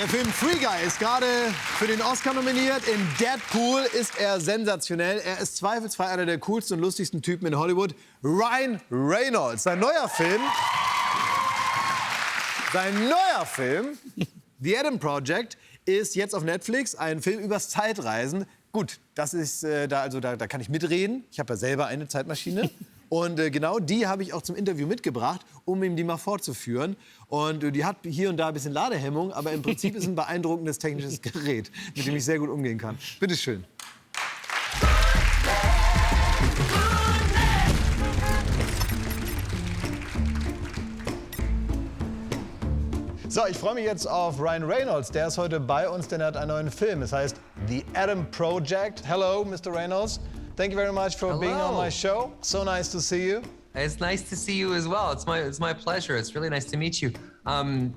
Der Film Free Guy ist gerade für den Oscar nominiert. In Deadpool ist er sensationell. Er ist zweifelsfrei einer der coolsten und lustigsten Typen in Hollywood. Ryan Reynolds. Sein neuer Film, The Adam Project, ist jetzt auf Netflix. Ein Film übers Zeitreisen. Gut, das ist, da kann ich mitreden. Ich habe ja selber eine Zeitmaschine. Und genau die habe ich auch zum Interview mitgebracht, um ihm die mal vorzuführen. Und die hat hier und da ein bisschen Ladehemmung, aber im Prinzip ist ein beeindruckendes technisches Gerät, mit dem ich sehr gut umgehen kann. Bitte schön. So, ich freue mich jetzt auf Ryan Reynolds. Der ist heute bei uns, denn er hat einen neuen Film. Es heißt The Adam Project. Hello, Mr. Reynolds. Thank you very much for being on my show. So nice to see you. It's nice to see you as well. It's my pleasure. It's really nice to meet you. I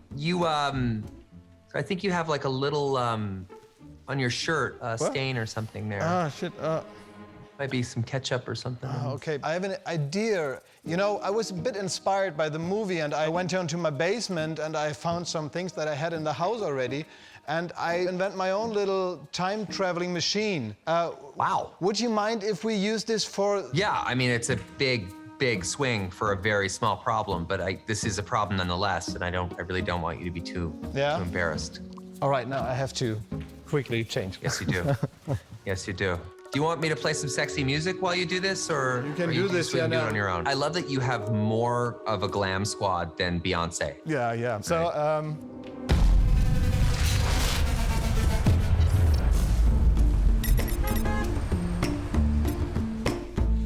think you have like a little on your shirt stain or something there. Ah, shit. Might be some ketchup or something. Okay, I have an idea. You know, I was a bit inspired by the movie, and I went down to my basement and I found some things that I had in the house already. And I invent my own little time-traveling machine. Wow. Would you mind if we use this for... Yeah, I mean, it's a big swing for a very small problem, but this is a problem nonetheless, and I really don't want you to be too embarrassed. All right, now I have to quickly change. Yes, you do. Yes, you do. Do you want me to play some sexy music while you do this, or you can do this? Do it on your own? I love that you have more of a glam squad than Beyonce. Yeah. So,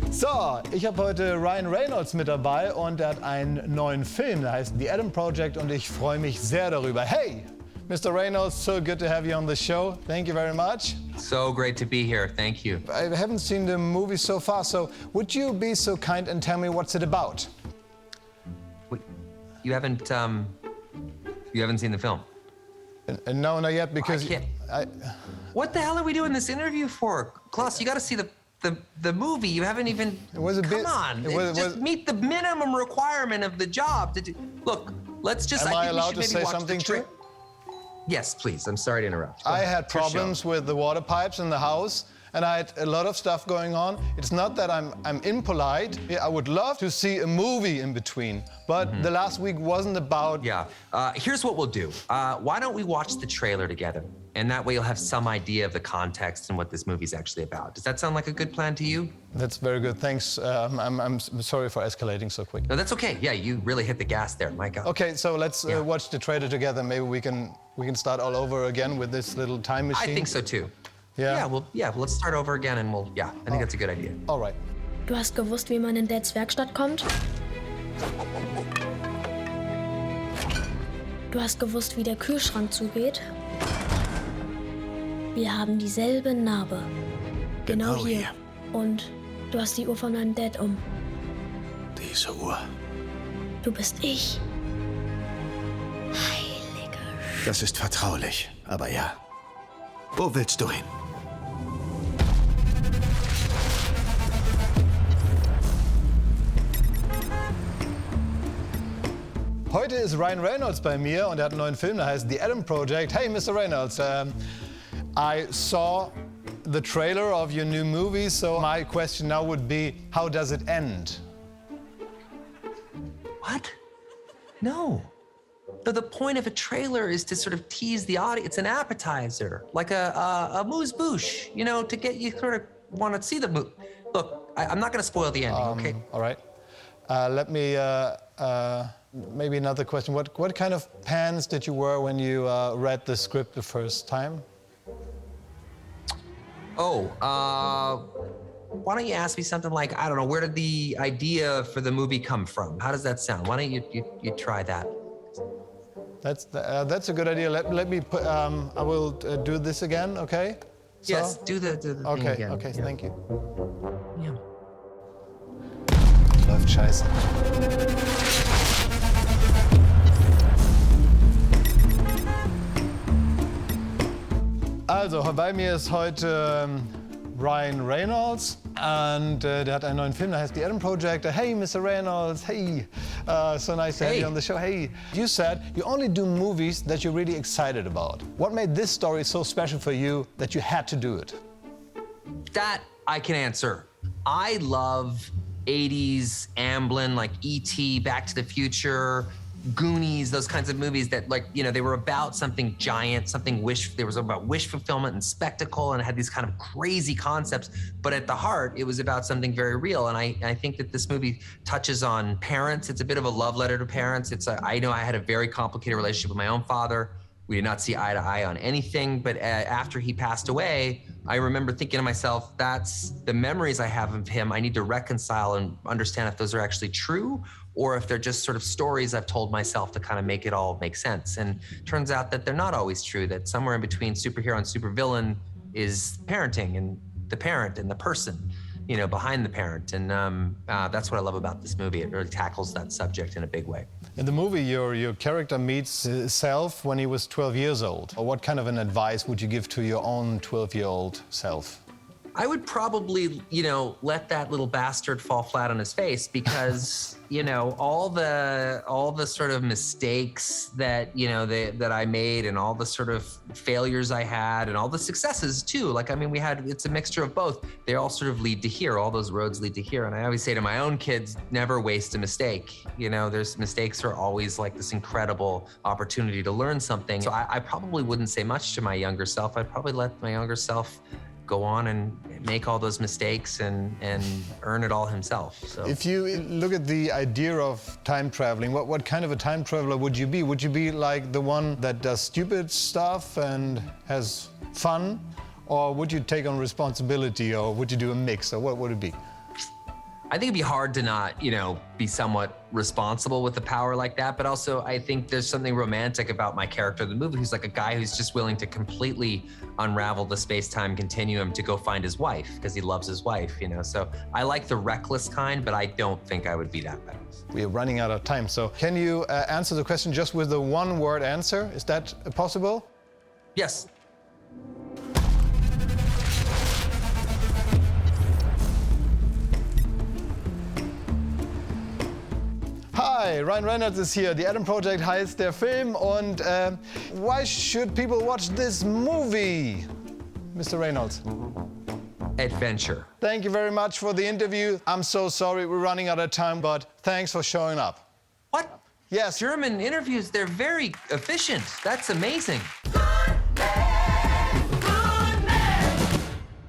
So, ich habe heute Ryan Reynolds mit dabei und er hat einen neuen Film, der heißt The Adam Project und ich freue mich sehr darüber. Hey, Mr. Reynolds, so good to have you on the show. Thank you very much. So great to be here. Thank you. I haven't seen the movie so far, so would you be so kind and tell me what's it about? Wait, you haven't seen the film? No, not yet, because What the hell are we doing this interview for? Klaas, you got to see the movie. You haven't even. It was a Come on. Just meet the minimum requirement of the job. Look, let's just. Am I think allowed we to should maybe say watch something too? Yes, please. I'm sorry to interrupt. I had problems with the water pipes in the house, and I had a lot of stuff going on. It's not that I'm impolite. I would love to see a movie in between, but the last week wasn't about... Yeah. Here's what we'll do. Why don't we watch the trailer together? And that way you'll have some idea of the context and what this movie's actually about. Does that sound like a good plan to you? That's very good. Thanks. I'm sorry for escalating so quick. No, that's okay. Yeah, you really hit the gas there, my God. Okay, so let's watch the trailer together. Maybe we can start all over again with this little time machine. I think so too. Yeah. Well, let's start over again and I think that's a good idea. All right. Du hast gewusst, wie man in Dads Werkstatt kommt? Du hast gewusst, wie der Kühlschrank zugeht? Wir haben dieselbe Narbe. Genau hier. Und du hast die Uhr von meinem Dad um. Diese Uhr. Du bist ich. Heilige Das ist vertraulich, aber ja. Wo willst du hin? Heute ist Ryan Reynolds bei mir und er hat einen neuen Film, der heißt The Adam Project. Hey, Mr. Reynolds, I saw the trailer of your new movie, so my question now would be, how does it end? What? No. The point of a trailer is to sort of tease the audience. It's an appetizer, like a amuse-bouche, you know, to get you sort of want to see the movie. Look, I'm not going to spoil the ending, okay? All right. Let me, maybe another question. What kind of pants did you wear when you read the script the first time? Why don't you ask me something like, I don't know, where did the idea for the movie come from? How does that sound? Why don't you try that? That's a good idea. Let me put, I will do this again, okay? So? Yes, do the thing again. Okay, Yeah. thank you. Yeah. Läuft scheiße. Also, bei mir ist heute Ryan Reynolds. Und der hat einen neuen Film, der heißt The Adam Project. Hey, Mr. Reynolds, hey. So nice to have you on the show. Hey, you said you only do movies that you're really excited about. What made this story so special for you that you had to do it? That I can answer. I love 80s Amblin, like E.T., Back to the Future, Goonies, those kinds of movies that, like, you know, they were about something giant, there was about wish fulfillment and spectacle, and it had these kind of crazy concepts, but at the heart, it was about something very real. And I think that this movie touches on parents. It's a bit of a love letter to parents. I know I had a very complicated relationship with my own father. We did not see eye to eye on anything, but after he passed away, I remember thinking to myself, that's the memories I have of him. I need to reconcile and understand if those are actually true or if they're just sort of stories I've told myself to kind of make it all make sense. And turns out that they're not always true, that somewhere in between superhero and supervillain is parenting and the parent and the person, you know, behind the parent. And that's what I love about this movie. It really tackles that subject in a big way. In the movie, your character meets himself when he was 12 years old. What kind of an advice would you give to your own 12-year-old self? I would probably, you know, let that little bastard fall flat on his face because, you know, all the sort of mistakes that, you know, that I made and all the sort of failures I had and all the successes too. Like, I mean, it's a mixture of both. They all sort of lead to here. All those roads lead to here. And I always say to my own kids, never waste a mistake. You know, mistakes are always like this incredible opportunity to learn something. So I probably wouldn't say much to my younger self. I'd probably let my younger self go on and make all those mistakes and earn it all himself. So. If you look at the idea of time traveling, what kind of a time traveler would you be? Would you be like the one that does stupid stuff and has fun? Or would you take on responsibility, or would you do a mix, or what would it be? I think it'd be hard to not, you know, be somewhat responsible with a power like that. But also, I think there's something romantic about my character in the movie, who's like a guy who's just willing to completely unravel the space-time continuum to go find his wife because he loves his wife, you know. So I like the reckless kind, but I don't think I would be that reckless. We are running out of time. So can you answer the question just with a one-word answer? Is that possible? Yes. Hi, Ryan Reynolds is here. The Adam Project heißt der Film. Und why should people watch this movie? Mr. Reynolds. Adventure. Thank you very much for the interview. I'm so sorry we're running out of time, but thanks for showing up. What? Yes. German interviews, they're very efficient. That's amazing.